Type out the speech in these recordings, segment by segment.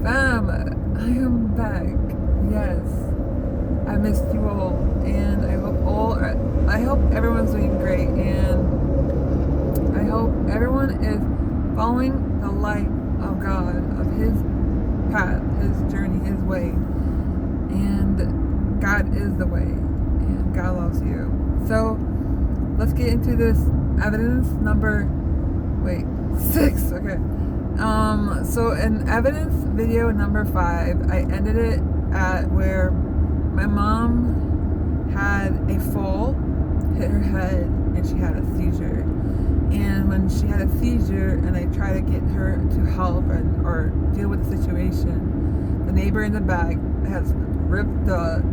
Fam, I am back. Yes, I missed you all, and I hope everyone's doing great, and I hope everyone is following the light of God, of His path, His journey, His way, and God is the way, and God loves you. So let's get into this evidence number 6. Okay. So in evidence video number 5, I ended it at where my mom had a fall, hit her head, and she had a seizure. And when she had a seizure, and I tried to get her to help or deal with the situation, the neighbor in the back has ripped the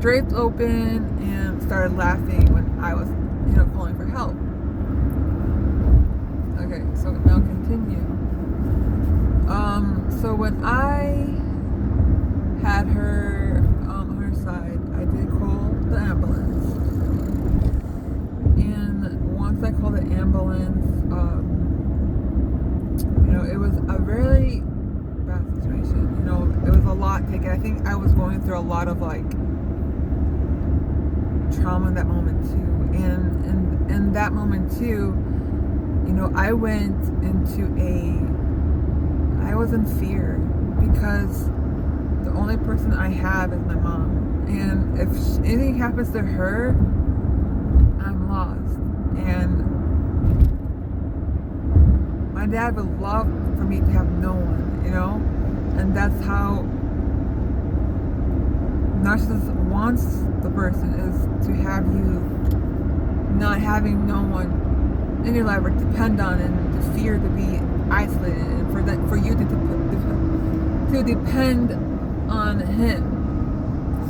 drapes open and started laughing when I was, calling for help. Okay, so now continue. So when I had her on her side, I did call the ambulance. And once I called the ambulance, it was a really bad situation. It was a lot taken. I think I was going through a lot of trauma in that moment too. And in that moment too, I went into I was in fear because the only person I have is my mom. And if anything happens to her, I'm lost. And my dad would love for me to have no one, And that's how narcissist wants the person, is to have you not having no one in your life or depend on, and the fear to be isolated, and for you to depend on him.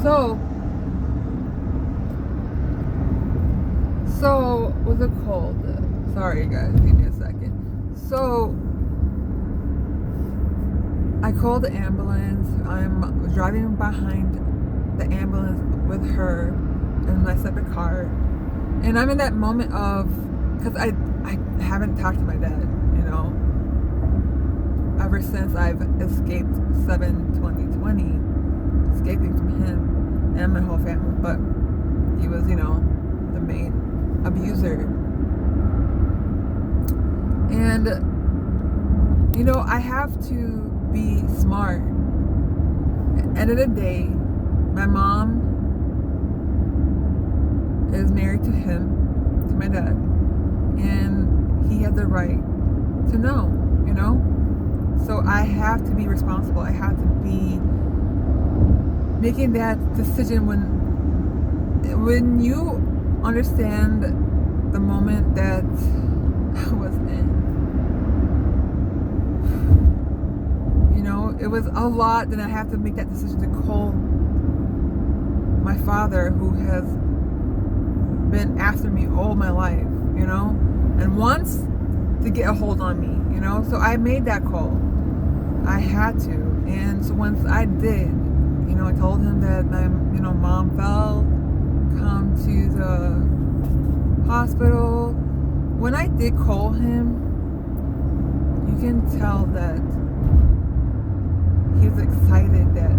So what's it called? Sorry guys, give me a second. So I called the ambulance. I'm driving behind the ambulance with her in my separate car, and I'm in that moment of, because I haven't talked to my dad, ever since I've escaped 7/20/20, escaping from him and my whole family. But he was, the main abuser. And, I have to be smart. At the end of the day, my mom is married to him, to my dad. And he has the right to know, So I have to be responsible. I have to be making that decision when you understand the moment that I was in. It was a lot. Then I have to make that decision to call my father, who has been after me all my life, and wants to get a hold on me, So I made that call. I had to. And so once I did, I told him that my, mom fell, come to the hospital. When I did call him, you can tell that he was excited that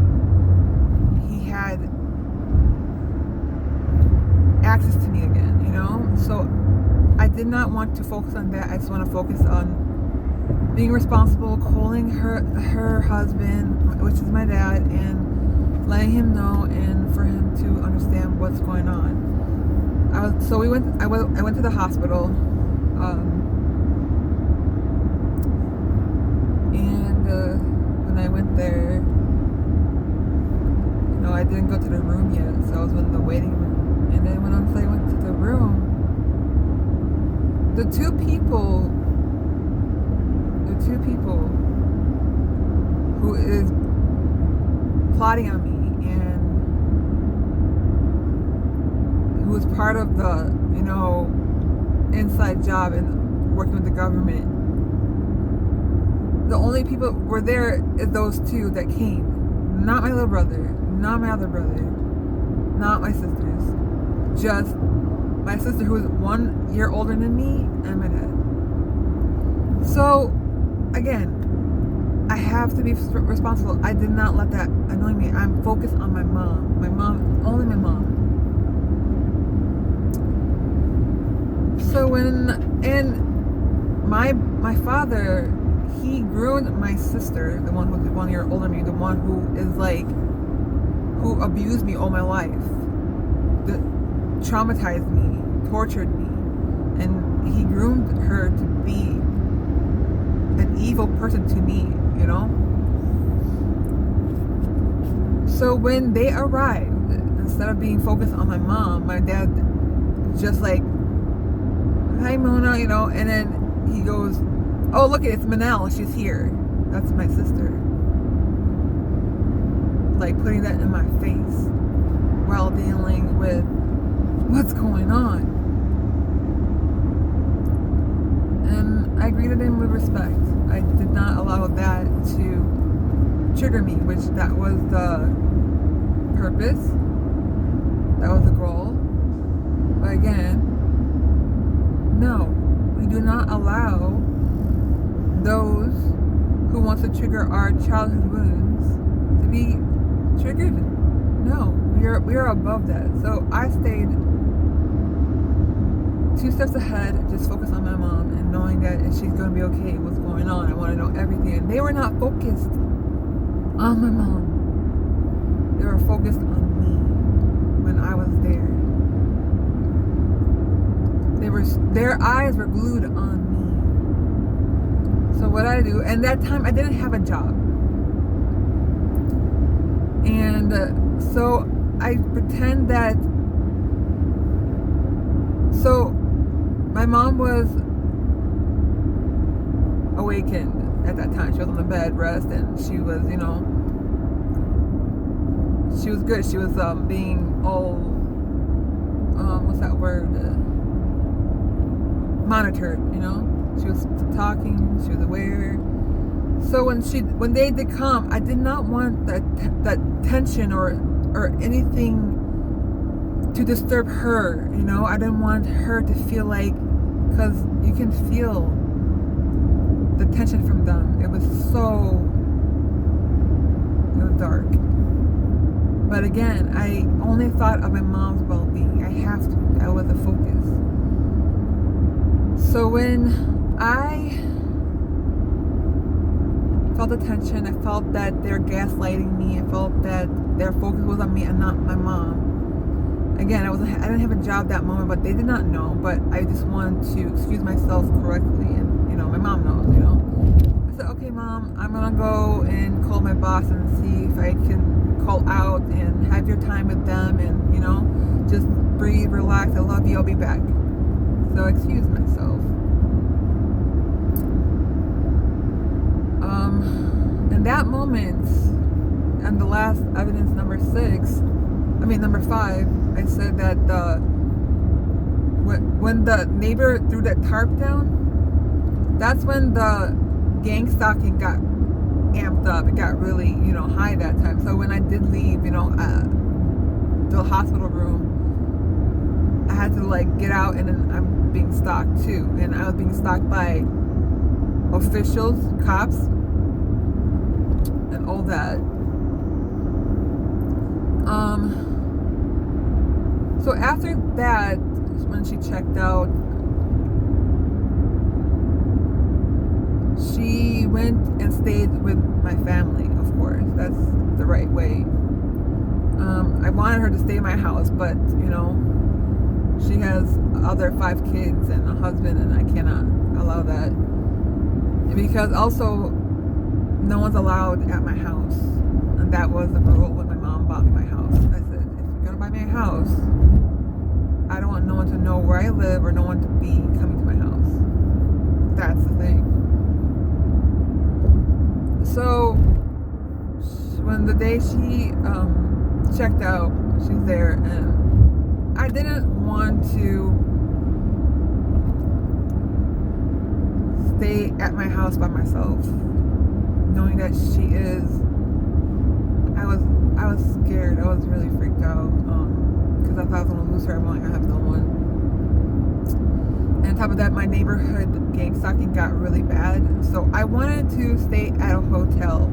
he had access to me again, So I did not want to focus on that. I just want to focus on being responsible, calling her husband, which is my dad, and letting him know, and for him to understand what's going on. I went to the hospital, and when I went there, I didn't go to the room yet, so I was in the waiting room. And then once I went to the room, the two people who is plotting on me, and who was part of the, inside job and working with the government, the only people were there is those two that came. Not my little brother, not my other brother, not my sisters. Just my sister, who was 1 year older than me, and my dad. So, again, I had have to be responsible. I did not let that annoy me. I'm focused on my mom. My mom, only my mom. So my father, he groomed my sister, the one who's 1 year older than me, the one who is like, who abused me all my life, that traumatized me, tortured me, and he groomed her to be an evil person to me, you know? So when they arrived, instead of being focused on my mom, my dad just like, hi Mona, you know, and then he goes, oh look, it's Manel, she's here. That's my sister. Like putting that in my face while dealing with what's going on. And I greeted him with respect. I did not allow that to trigger me, which that was the purpose. That was the goal. But again, no, we do not allow those who want to trigger our childhood wounds to be triggered. No, we are above that. So I stayed 2 steps ahead, just focused on my mom and knowing that she's going to be okay, what's going on. I want to know everything. And they were not focused on my mom. They were focused on me when I was there. Their eyes were glued on me. So what I do, and that time I didn't have a job. And so I pretend that, so my mom was awakened at that time. She was on the bed rest, and she was, you know, she was good. She was being all, what's that word? Monitored, you know. She was talking. She was aware. So when they did come, I did not want that tension or anything to disturb her, you know. I didn't want her to feel like, because you can feel the tension from them. It was dark. But again, I only thought of my mom's well-being. I have to. That was the focus. So when I felt the tension, I felt that they're gaslighting me. I felt that their focus was on me and not my mom. Again, I didn't have a job that moment, but they did not know. But I just wanted to excuse myself correctly, and you know, my mom knows. You know, I said, "Okay, Mom, I'm gonna go and call my boss and see if I can call out and have your time with them, and you know, just breathe, relax. I love you. I'll be back." So I excused myself. In that moment, and the last evidence, number 5, I said that when the neighbor threw that tarp down, that's when the gang stalking got amped up. It got really, you know, high that time. So when I did leave, you know, the hospital room, I had to like get out, and then I'm being stalked too. And I was being stalked by officials, cops, and all that. So after that, when she checked out, she went and stayed with my family, of course. That's the right way. I wanted her to stay in my house, but, you know, she has other 5 kids and a husband, and I cannot allow that. Because also, no one's allowed at my house. And that was the rule when my mom bought me my house. I said, if you're going to buy me a house, I don't want no one to know where I live or no one to be coming to my house. That's the thing. So, when the day she checked out, she's there, and I didn't want to stay at my house by myself, knowing that she is. I was scared. I was really freaked out because I thought I was gonna lose her. I'm like, I have no one. And on top of that, my neighborhood gang stalking got really bad. So I wanted to stay at a hotel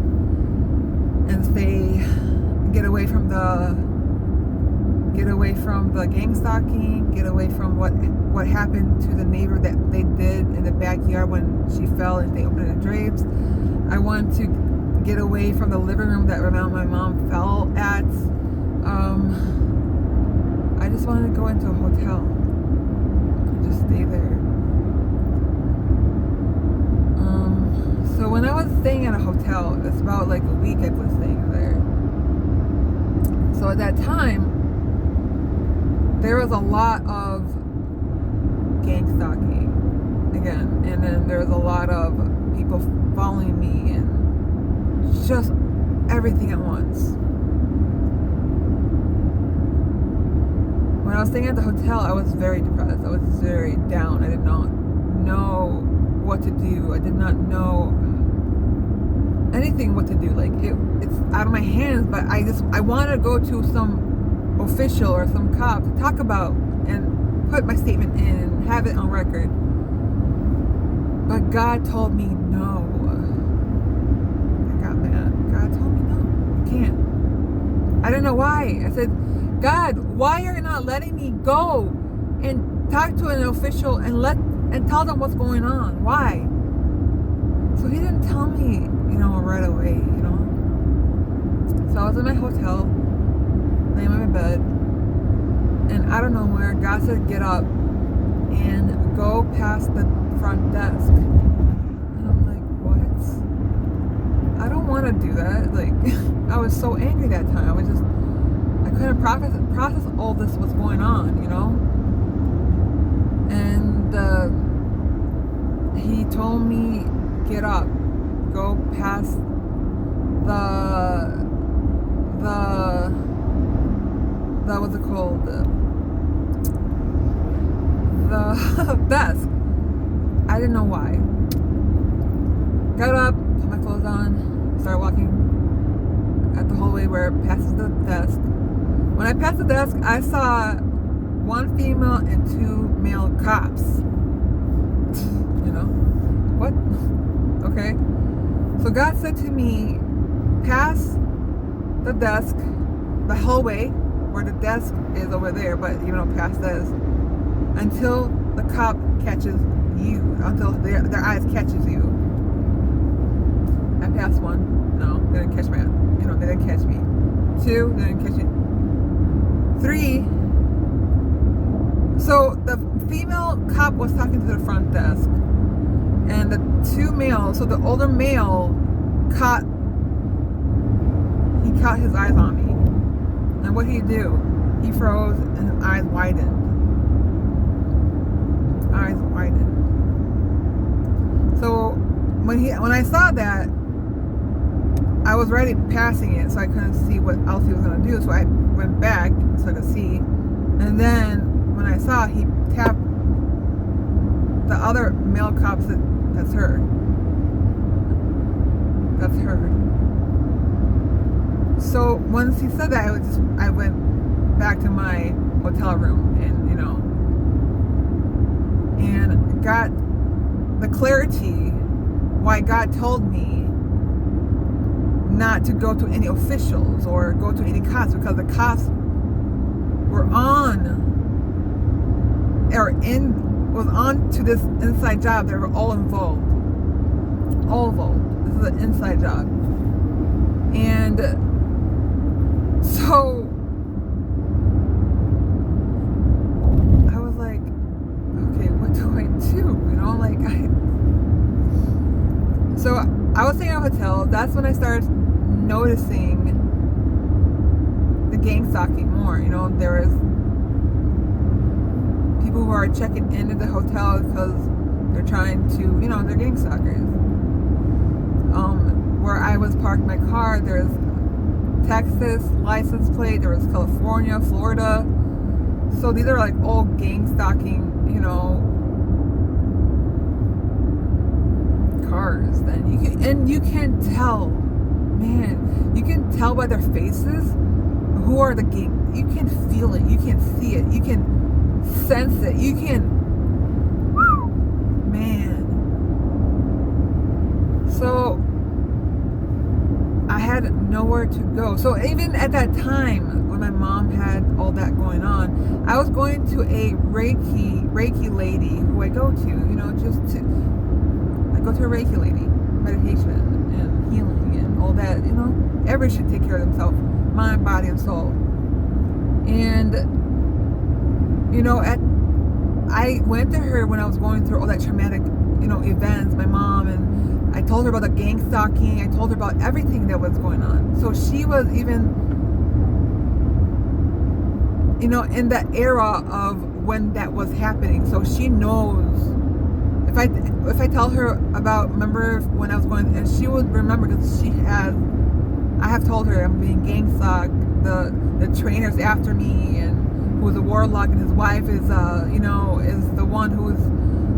and get away from the gang stalking, get away from what happened to the neighbor that they did in the backyard when she fell and they opened the drapes. I wanted to get away from the living room that my mom fell at. I just wanted to go into a hotel and just stay there. So when I was staying at a hotel, it's about like a week I was staying there. So at that time, there was a lot of gang stalking again, and then there was a lot of people following me and just everything at once. When I was staying at the hotel, I was very depressed. I was very down. I did not know what to do. I did not know anything what to do. Like it's out of my hands, but I wanted to go to some official or some cop to talk about and put my statement in and have it on record. But God told me no. I got mad. God told me no. You can't. I don't know why. I said, God, why are you not letting me go and talk to an official and tell them what's going on? Why? So he didn't tell me, right away, So I was in my hotel, laying on my bed, and out of nowhere, God said, get up and go past the front desk. And I'm like, what? I don't want to do that. Like, I was so angry that time. I couldn't process all this what's going on, And he told me, get up, go past what's it called? The desk. I didn't know why. Got up, put my clothes on, started walking at the hallway where it passes the desk. When I passed the desk, I saw one female and two male cops. What? Okay. So God said to me, pass the desk, the hallway, where the desk is over there, but past this, until the cop catches you, until their eyes catches you. I passed one. No, they didn't catch me. They didn't catch me. Two, they didn't catch me. Three. So the female cop was talking to the front desk, and the two males. So the older male caught his eyes on me, and what did he do? He froze, and his eyes widened. So when I saw that, I was already passing it, so I couldn't see what else he was gonna do. So I went back so I could see, and then when I saw, he tapped the other male cop. Said, "That's her. That's her." So once he said that, I went back to my hotel room and and got the clarity why God told me not to go to any officials or go to any cops, because the cops was on to this inside job. They were all involved. This is an inside job. And so I was like, okay, what do I do? So I was staying at a hotel. That's when I started noticing the gang stalking more. There was people who are checking into the hotel because they're trying to, they're gang stalkers. Where I was parking my car, there's Texas license plate, there was California, Florida. So these are like all gang stalking, cars. Then you can tell, you can tell by their faces who are the gang. You can feel it, you can see it, you can sense it, you can So I had nowhere to go. So even at that time when my mom had all that going on, I was going to a Reiki lady who I go to, I go to a Reiki lady, meditation and healing and all that, everybody should take care of themselves, mind, body, and soul. And, I went to her when I was going through all that traumatic, events, my mom, and I told her about the gang stalking. I told her about everything that was going on. So she was even, in the era of when that was happening. So she knows. If I tell her about, remember when I was going, and she would remember because I have told her I'm being gang stalked. The trainer's after me, and who's a warlock, and his wife is, is the one who is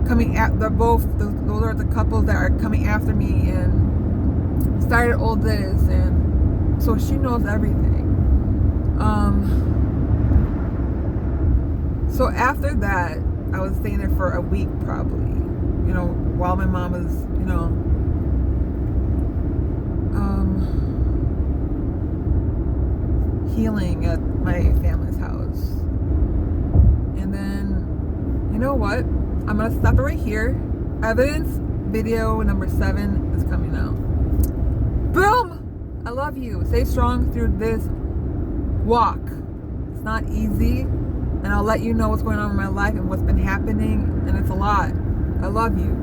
coming at. Those are the couples that are coming after me, and started all this, and so she knows everything. So after that, I was staying there for a week probably, while my mom was, healing at my family's house. And then, you know what? I'm going to stop it right here. Evidence video number 7 is coming out. Boom! I love you. Stay strong through this walk. It's not easy. And I'll let you know what's going on in my life and what's been happening. And it's a lot. I love you.